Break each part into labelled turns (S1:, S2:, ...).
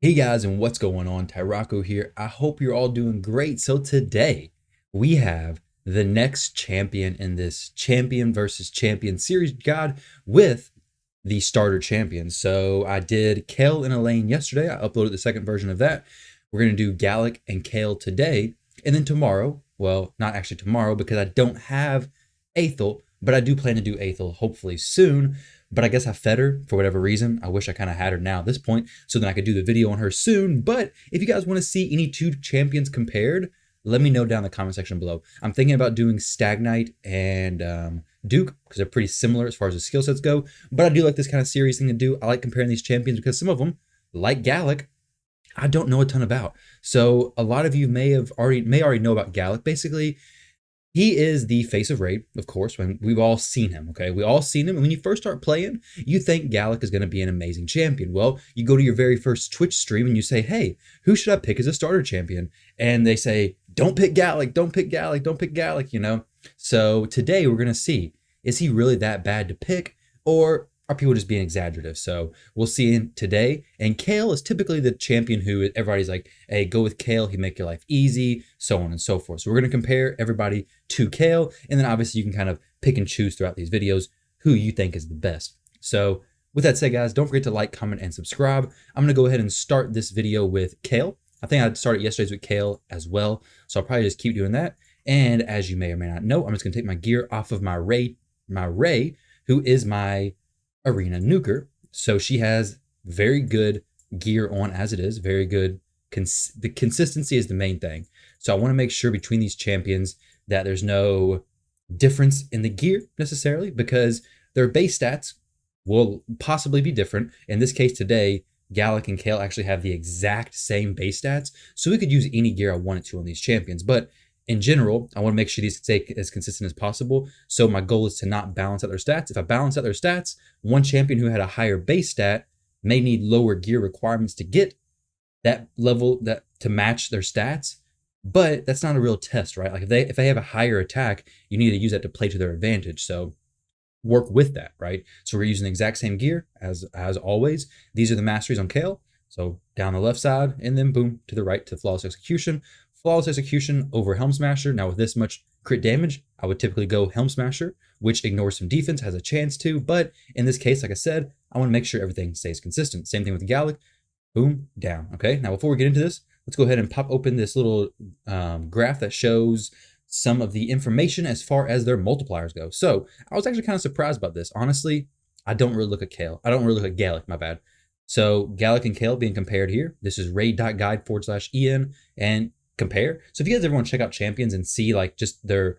S1: Hey guys, and what's going on? Tyrauku here. I hope you're all doing great. So today we have the next champion in this champion versus champion series guide with the starter champions. So I did Kael and Elaine yesterday. I uploaded the second version of that. We're going to do Galek and Kael today. And then tomorrow, well, not actually tomorrow because I don't have Aethel, but I do plan to do Aethel hopefully soon. But I guess I fed her for whatever reason. I wish I kind of had her now at this point so then I could do the video on her soon. But if you guys want to see any two champions compared, let me know down in the comment section below. I'm thinking about doing Stagnite and Duke because they're pretty similar as far as the skill sets go. But I do like this kind of series thing to do. I like comparing these champions because some of them, like Galek, I don't know a ton about. So a lot of you may already know about Galek. Basically, he is the face of Raid, of course, when we've all seen him, okay? We all seen him, and when you first start playing, you think Galek is going to be an amazing champion. Well, you go to your very first Twitch stream and you say, hey, who should I pick as a starter champion? And they say, don't pick Galek, don't pick Galek, don't pick Galek, you know? So today we're going to see, is he really that bad to pick, or are people just being exaggerative? So we'll see him today. And Kael is typically the champion who everybody's like, hey, go with Kael. He'd make your life easy, so on and so forth. So we're going to compare everybody to Kael. And then obviously you can kind of pick and choose throughout these videos who you think is the best. So with that said, guys, don't forget to like, comment, and subscribe. I'm going to go ahead and start this video with Kael. I think I started yesterday's with Kael as well. So I'll probably just keep doing that. And as you may or may not know, I'm just going to take my gear off of my Ray, who is my arena nuker. So she has very good gear on as it is, very good. The consistency is the main thing. So I want to make sure between these champions that there's no difference in the gear necessarily because their base stats will possibly be different. In this case today, Galek and Kael actually have the exact same base stats. So we could use any gear I wanted to on these champions. But in general, I want to make sure these stay as consistent as possible. So my goal is to not balance out their stats. If I balance out their stats, one champion who had a higher base stat may need lower gear requirements to get that level that to match their stats. But that's not a real test, right? Like if they have a higher attack, you need to use that to play to their advantage. So work with that, right? So we're using the exact same gear as always. These are the masteries on Kael. So down the left side and then boom to the right to flawless execution. Flawless execution over Helm Smasher. Now with this much crit damage, I would typically go Helm Smasher, which ignores some defense, has a chance to, but in this case, like I said, I want to make sure everything stays consistent. Same thing with Galek, boom, down, okay? Now before we get into this, let's go ahead and pop open this little graph that shows some of the information as far as their multipliers go. So I was actually kind of surprised about this. Honestly, I don't really look at Kael. I don't really look at Galek, my bad. So Galek and Kael being compared here. This is raid.guide/en and compare. So if you guys ever want to check out champions and see like just their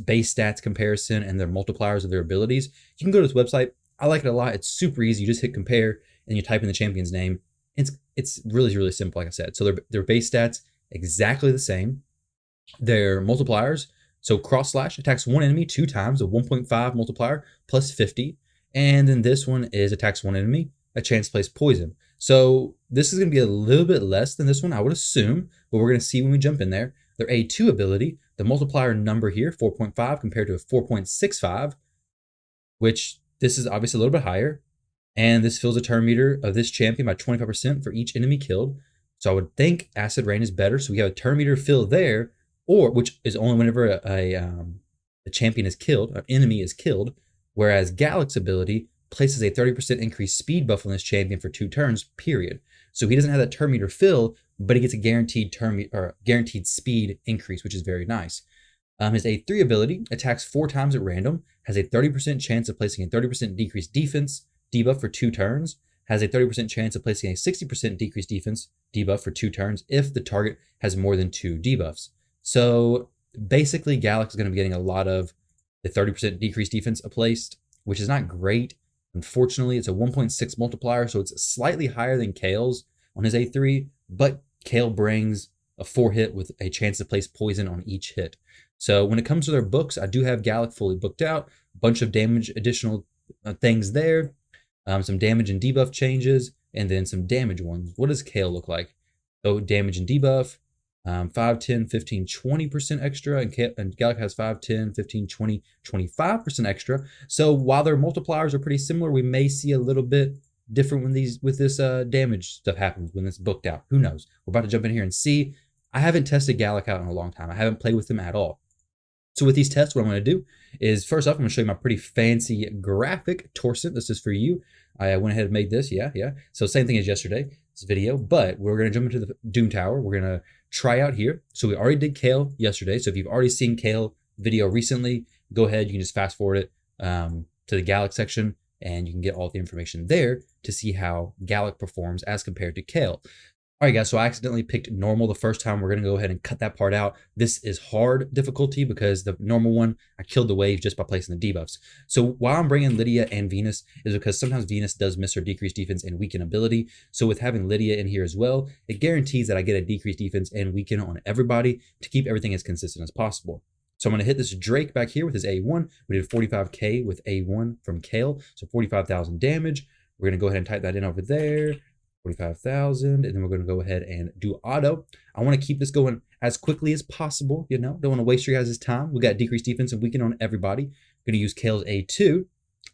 S1: base stats comparison and their multipliers of their abilities, you can go to this website. I like it a lot. It's super easy. You just hit compare and you type in the champion's name. It's really, really simple, like I said. So their base stats exactly the same. Their multipliers, so cross slash attacks one enemy 2 times, a 1.5 multiplier plus 50. And then this one is attacks one enemy, a chance to place poison. So this is going to be a little bit less than this one, I would assume, but we're going to see when we jump in there. Their A2 ability, the multiplier number here, 4.5 compared to a 4.65, which this is obviously a little bit higher. And this fills a turn meter of this champion by 25% for each enemy killed. So I would think Acid Rain is better. So we have a turn meter fill there, or which is only whenever a champion is killed, an enemy is killed, whereas Galek's ability places a 30% increased speed buff on this champion for 2 turns, period. So he doesn't have that turn meter fill, but he gets a guaranteed guaranteed speed increase, which is very nice. His A3 ability attacks 4 times at random, has a 30% chance of placing a 30% decreased defense debuff for 2 turns, has a 30% chance of placing a 60% decreased defense debuff for 2 turns if the target has more than 2 debuffs. So basically, Galek is going to be getting a lot of the 30% decreased defense placed, which is not great. Unfortunately, it's a 1.6 multiplier, so it's slightly higher than Kael's on his A3, but Kael brings a 4 hit with a chance to place poison on each hit. So when it comes to their books, I do have Galek fully booked out, a bunch of damage additional things there, some damage and debuff changes, and then some damage ones. What does Kael look like? So damage and debuff, 5, 10, 15, 20% extra, and Galek has 5, 10, 15, 20, 25% extra. So while their multipliers are pretty similar, we may see a little bit different when with this damage stuff happens, when it's booked out. Who knows? We're about to jump in here and see. I haven't tested Galek out in a long time. I haven't played with him at all. So with these tests, what I'm going to do is, first off, I'm going to show you my pretty fancy graphic torso. This is for you. I went ahead and made this. Yeah. So same thing as yesterday, this video, but we're going to jump into the Doom Tower. We're going to try out here. So we already did Kael yesterday. So if you've already seen Kael video recently, go ahead. You can just fast forward it to the Galek section, and you can get all the information there to see how Galek performs as compared to Kael. All right, guys, so I accidentally picked normal the first time. We're going to go ahead and cut that part out. This is hard difficulty because the normal one, I killed the wave just by placing the debuffs. So why I'm bringing Lydia and Venus is because sometimes Venus does miss her decreased defense and weaken ability. So with having Lydia in here as well, it guarantees that I get a decreased defense and weaken on everybody to keep everything as consistent as possible. So I'm going to hit this Drake back here with his A1. We did 45k with A1 from Kael, so 45,000 damage. We're going to go ahead and type that in over there. 45,000, and then we're going to go ahead and do auto. I want to keep this going as quickly as possible, you know, don't want to waste your guys' time. We got decreased defense and weaken on everybody. Going to use Kael's A2,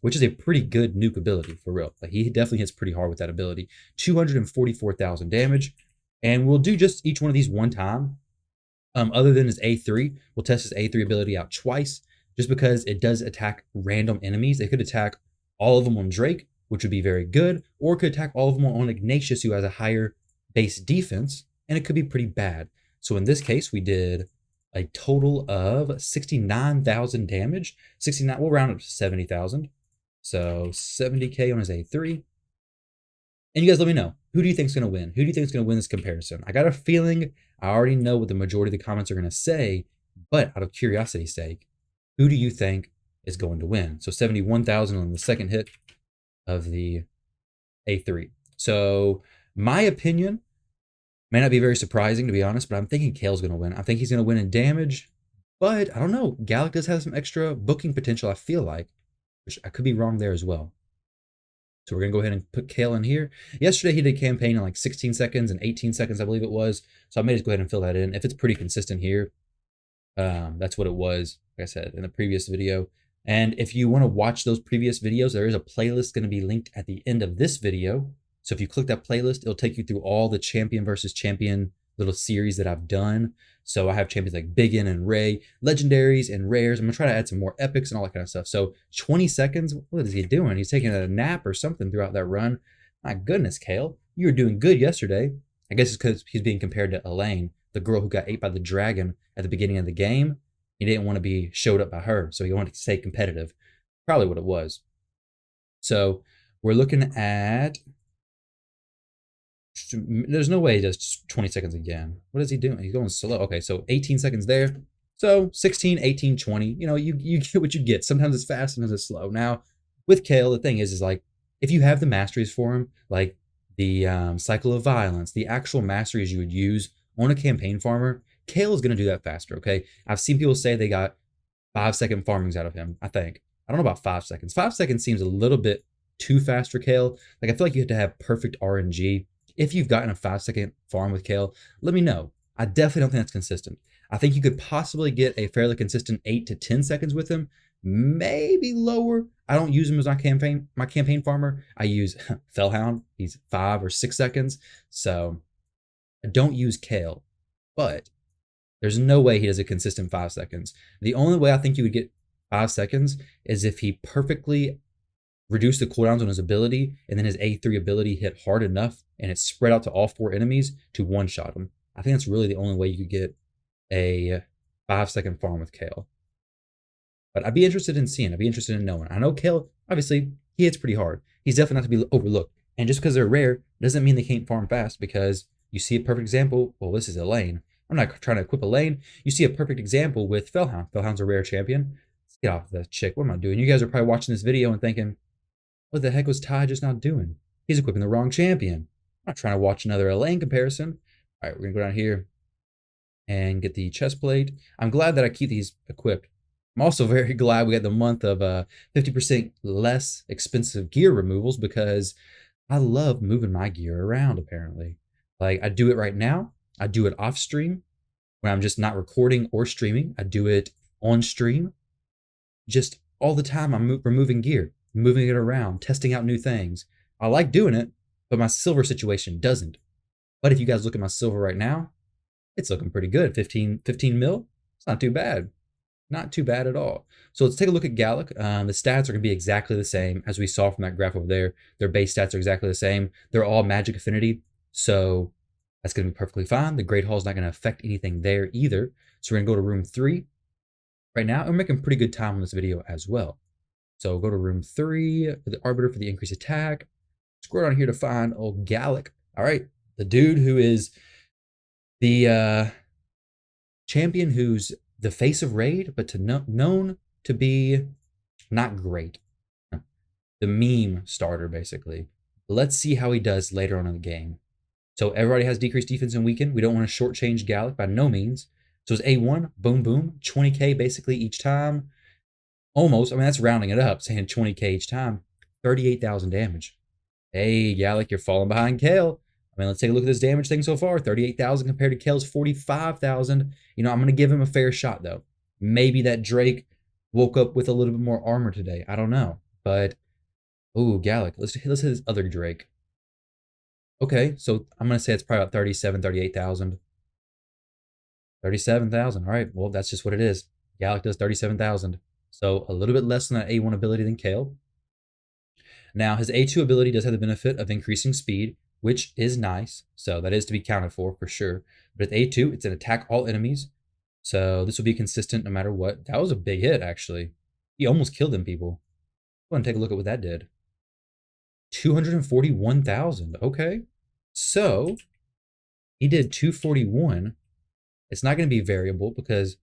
S1: which is a pretty good nuke ability for real. Like, he definitely hits pretty hard with that ability. 244,000 damage, and we'll do just each one of these one time. Other than his A3, we'll test his A3 ability out twice, just because it does attack random enemies. It could attack all of them on Drake, which would be very good, or it could attack all of them on Ignatius, who has a higher base defense, and it could be pretty bad. So in this case, we did a total of 69,000 damage. 69, we'll round up to 70,000. So 70k on his A3. And you guys let me know, who do you think is going to win? Who do you think is going to win this comparison? I got a feeling I already know what the majority of the comments are going to say, but out of curiosity's sake, who do you think is going to win? So 71,000 on the second hit of the A3. So my opinion may not be very surprising, to be honest, but I'm thinking Kael's going to win. I think he's going to win in damage, but I don't know. Galek does have some extra booking potential, I feel like, which I could be wrong there as well. So we're going to go ahead and put Kael in here. Yesterday, he did campaign in like 16 seconds and 18 seconds, I believe it was. So I may just go ahead and fill that in. If it's pretty consistent here, that's what it was, like I said, in the previous video. And if you want to watch those previous videos, there is a playlist going to be linked at the end of this video. So if you click that playlist, it'll take you through all the champion versus champion little series that I've done. So I have champions like Biggin and Ray, legendaries and rares. I'm going to try to add some more epics and all that kind of stuff. So 20 seconds, what is he doing? He's taking a nap or something throughout that run. My goodness, Kael, you were doing good yesterday. I guess it's because he's being compared to Elaine, the girl who got ate by the dragon at the beginning of the game. He didn't want to be showed up by her, so he wanted to stay competitive. Probably what it was. So we're looking at... There's no way he does 20 seconds again. What is he doing? He's going slow. Okay, so 18 seconds there. So 16, 18, 20. You know, you get what you get. Sometimes it's fast, sometimes it's slow. Now, with Kael, the thing is like, if you have the masteries for him, like the Cycle of Violence, the actual masteries you would use on a campaign farmer, Kael is going to do that faster, okay? I've seen people say they got 5-second farmings out of him, I think. I don't know about 5 seconds. 5 seconds seems a little bit too fast for Kael. Like, I feel like you have to have perfect RNG. If you've gotten a 5-second farm with Kael, let me know. I definitely don't think that's consistent. I think you could possibly get a fairly consistent 8 to 10 seconds with him, maybe lower. I don't use him as my campaign farmer. I use Fellhound. He's 5 or 6 seconds. So I don't use Kael, but there's no way he does a consistent 5 seconds. The only way I think you would get 5 seconds is if he perfectly reduced the cooldowns on his ability, and then his A3 ability hit hard enough, and it spread out to all 4 enemies to one-shot him. I think that's really the only way you could get a 5-second farm with Kael. But I'd be interested in seeing. I'd be interested in knowing. I know Kael, obviously, he hits pretty hard. He's definitely not to be overlooked. And just because they're rare doesn't mean they can't farm fast, because you see a perfect example. Well, this is Elaine. I'm not trying to equip Elaine. You see a perfect example with Fellhound. Fellhound's a rare champion. Let's get off the chick. What am I doing? You guys are probably watching this video and thinking, what the heck was Ty just not doing? He's equipping the wrong champion. I'm not trying to watch another Elaine comparison. All right, we're going to go down here and get the chest plate. I'm glad that I keep these equipped. I'm also very glad we got the month of 50% less expensive gear removals, because I love moving my gear around, apparently. Like, I do it right now. I do it off stream when I'm just not recording or streaming. I do it on stream. Just all the time I'm removing gear, moving it around, testing out new things. I like doing it, but my silver situation doesn't. But if you guys look at my silver right now, it's looking pretty good. 15 mil. It's not too bad. Not too bad at all. So let's take a look at Galek. The stats are going to be exactly the same as we saw from that graph over there. Their base stats are exactly the same. They're all magic affinity. So that's going to be perfectly fine. The Great Hall is not going to affect anything there either. So we're going to go to room 3 right now. And we're making pretty good time on this video as well. So go to room 3 for the Arbiter for the increased attack. Scroll down here to find old Galek. All right. The dude who is the champion who's the face of Raid, but known to be not great. The meme starter, basically. Let's see how he does later on in the game. So everybody has decreased defense and weaken. We don't want to shortchange Galek by no means. So it's A1, boom, boom, 20k basically each time. Almost, I mean, that's rounding it up, saying 20k each time. 38,000 damage. Hey, Galek, you're falling behind Kael. I mean, let's take a look at this damage thing so far. 38,000 compared to Kael's 45,000. You know, I'm going to give him a fair shot, though. Maybe that Drake woke up with a little bit more armor today. I don't know. But, ooh, Galek. Let's hit this other Drake. Okay, so I'm going to say it's probably about 38,000. 37,000. All right, well, that's just what it is. Galek does 37,000. So a little bit less than that A1 ability than Kael. Now, his A2 ability does have the benefit of increasing speed, which is nice. So that is to be counted for sure. But at A2, it's an attack all enemies. So this will be consistent no matter what. That was a big hit, actually. He almost killed them people. Go ahead and take a look at what that did. 241,000. Okay. So he did 241. It's not going to be variable because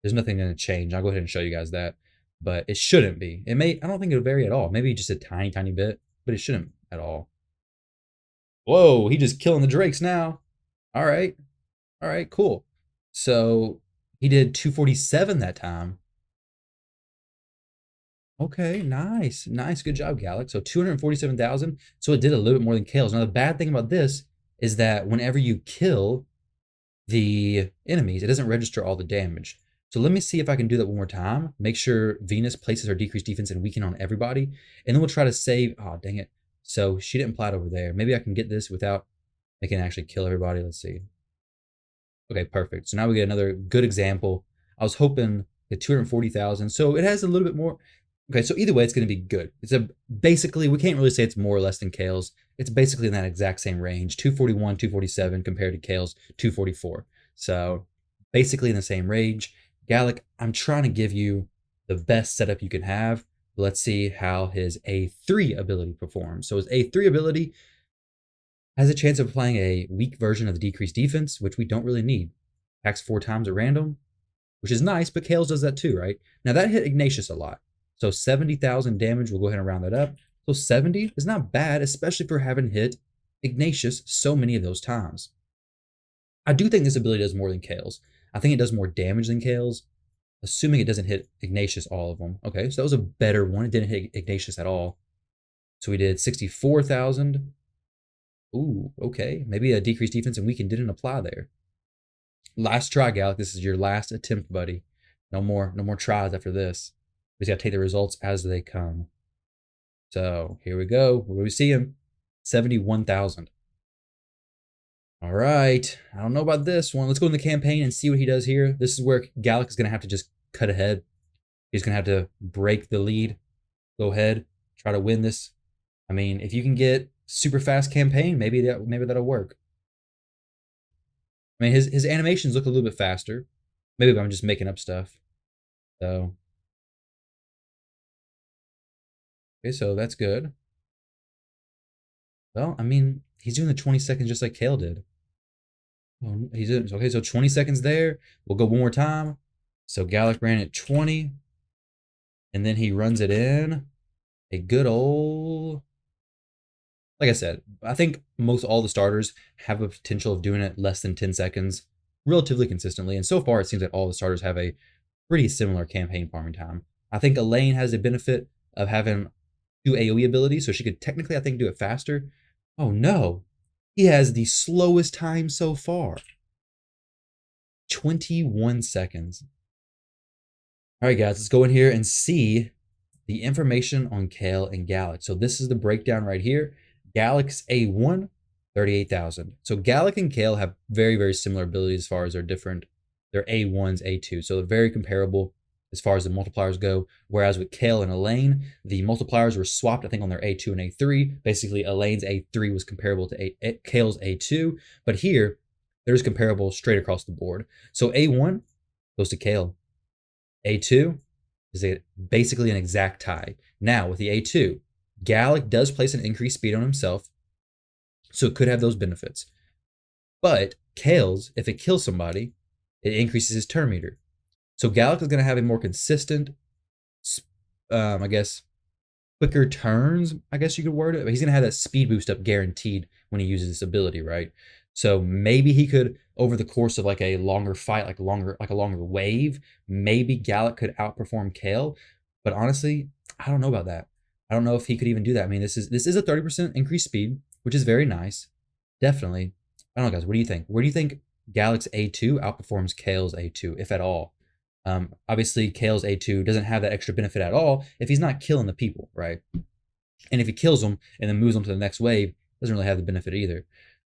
S1: there's nothing going to change. I'll go ahead and show you guys that. But it shouldn't be. It may, I don't think it'll vary at all. Maybe just a tiny, tiny bit, but it shouldn't at all. Whoa, he just killing the Drakes now. All right. All right, cool. So he did 247 that time. Okay, nice. Nice. Good job, Galek. So 247,000. So it did a little bit more than Kael's. Now, the bad thing about this is that whenever you kill the enemies, it doesn't register all the damage. So let me see if I can do that one more time. Make sure Venus places her decreased defense and weaken on everybody. And then we'll try to save. Oh, dang it. So she didn't plat over there. Maybe I can get this without making it actually kill everybody. Let's see. Okay, perfect. So now we get another good example. I was hoping at 240,000. So it has a little bit more. Okay, so either way, it's going to be good. It's a basically, we can't really say it's more or less than Kael's. It's basically in that exact same range, 241, 247 compared to Kael's 244. So basically in the same range. Galek, I'm trying to give you the best setup you can have. Let's see how his A3 ability performs. So his A3 ability has a chance of applying a weak version of the decreased defense, which we don't really need. Attacks 4 times at random, which is nice, but Kael's does that too, right? Now that hit Ignatius a lot. So 70,000 damage, we'll go ahead and round that up. So 70 is not bad, especially for having hit Ignatius so many of those times. I do think this ability does more than Kael's. I think it does more damage than Kael's, assuming it doesn't hit Ignatius all of them. Okay, so that was a better one. It didn't hit Ignatius at all. So we did 64,000. Ooh, okay. Maybe a decreased defense and weaken didn't apply there. Last try, Galek. This is your last attempt, buddy. No more tries after this. We just gotta take the results as they come. So here we go. What do we see him? 71,000. All right. I don't know about this one. Let's go in the campaign and see what he does here. This is where Galek is going to have to just cut ahead. He's going to have to break the lead. Go ahead. Try to win this. I mean, if you can get super fast campaign, maybe that'll work. I mean, his animations look a little bit faster. Maybe I'm just making up stuff. So, okay, so that's good. Well, I mean, he's doing the 20 seconds just like Kael did. Oh, he's in, okay, so 20 seconds there. We'll go one more time. So Galek ran at 20. And then he runs it in. A good old... Like I said, I think most all the starters have a potential of doing it less than 10 seconds relatively consistently. And so far, it seems like all the starters have a pretty similar campaign farming time. I think Elaine has a benefit of having 2 AoE abilities, so she could technically, I think, do it faster. Oh no, he has the slowest time so far. 21 seconds. All right, guys, let's go in here and see the information on Kael and Galek. So this is the breakdown right here. Galek's A1, 38,000. So Galek and Kael have very, very similar abilities as far as their A1s, A2. So they're very comparable as far as the multipliers go. Whereas with Kael and Elaine, the multipliers were swapped, I think, on their A2 and A3. Basically, Elaine's A3 was comparable to Kael's A2. But here, they're just comparable straight across the board. So A1 goes to Kael. A2 is basically an exact tie. Now, with the A2, Galek does place an increased speed on himself, so it could have those benefits. But Kael's, if it kills somebody, it increases his turn meter. So Galek is going to have a more consistent, I guess, quicker turns, I guess you could word it. But he's going to have that speed boost up guaranteed when he uses this ability, right? So maybe he could, over the course of like a longer fight, like a longer wave, maybe Galek could outperform Kael. But honestly, I don't know about that. I don't know if he could even do that. I mean, this is a 30% increased speed, which is very nice. Definitely. I don't know, guys. What do you think? Where do you think Galek's A2 outperforms Kael's A2, if at all? Obviously, Kael's A2 doesn't have that extra benefit at all if he's not killing the people, right? And if he kills them and then moves on to the next wave, doesn't really have the benefit either.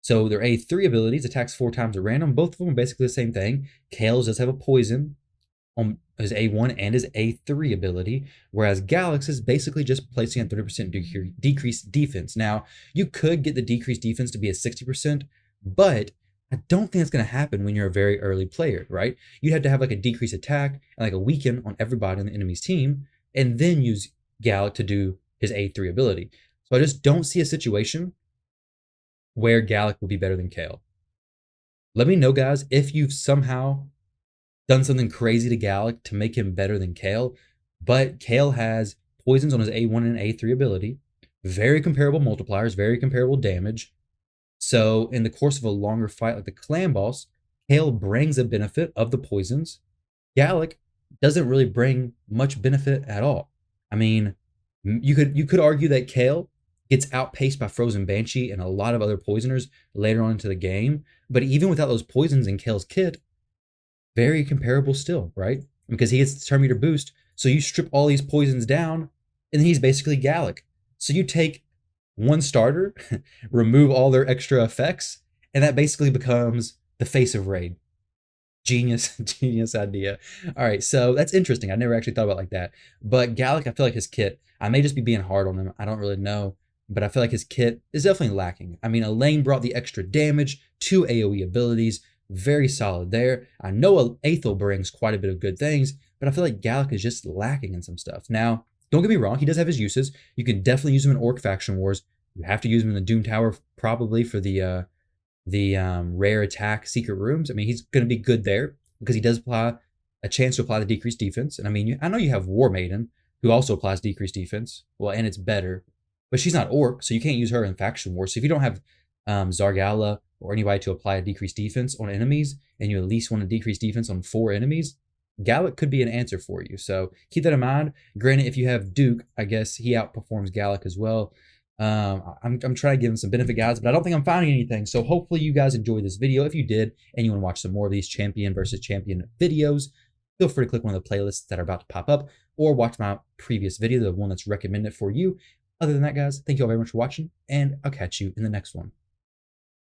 S1: So their A3 abilities attacks 4 times at random. Both of them are basically the same thing. Kael's does have a poison on his A1 and his A3 ability, whereas Galek's is basically just placing a 30% decreased defense. Now, you could get the decreased defense to be a 60%, but I don't think that's going to happen when you're a very early player, right? You'd have to have like a decreased attack and like a weaken on everybody on the enemy's team, and then use Galek to do his A3 ability. So I just don't see a situation where Galek will be better than Kael. Let me know, guys, if you've somehow done something crazy to Galek to make him better than Kael, but Kael has poisons on his A1 and A3 ability, very comparable multipliers, very comparable damage. So in the course of a longer fight like the clan boss, Kael brings a benefit of the poisons. Galek doesn't really bring much benefit at all. I mean, you could argue that Kael gets outpaced by Frozen Banshee and a lot of other poisoners later on into the game, but even without those poisons in Kael's kit, very comparable still, right? Because he gets the turn meter boost, so you strip all these poisons down, and then he's basically Galek. So you take one starter, remove all their extra effects, and that basically becomes the face of Raid. Genius idea. All right, so that's interesting. I never actually thought about it like that. But Galek, I feel like his kit, I may just be being hard on him. I don't really know. But I feel like his kit is definitely lacking. I mean, Elaine brought the extra damage, 2 AoE abilities, very solid there. I know Aethel brings quite a bit of good things, but I feel like Galek is just lacking in some stuff. Now, don't get me wrong, he does have his uses. You can definitely use him in Orc Faction Wars. You have to use him in the Doom Tower probably for the rare attack secret rooms. I mean, he's going to be good there because he does apply a chance to apply the decreased defense. And I mean, I know you have War Maiden who also applies decreased defense. Well, and it's better, but she's not Orc, so you can't use her in Faction Wars. So if you don't have Zargala or anybody to apply a decreased defense on enemies, and you at least want a decreased defense on 4 enemies, Galek could be an answer for you. So keep that in mind. Granted, if you have Duke, I guess he outperforms Galek as well. I'm trying to give him some benefit, guys, but I don't think I'm finding anything. So hopefully you guys enjoyed this video. If you did, and you want to watch some more of these champion versus champion videos, feel free to click one of the playlists that are about to pop up, or watch my previous video, the one that's recommended for you. Other than that, guys, thank you all very much for watching, and I'll catch you in the next one.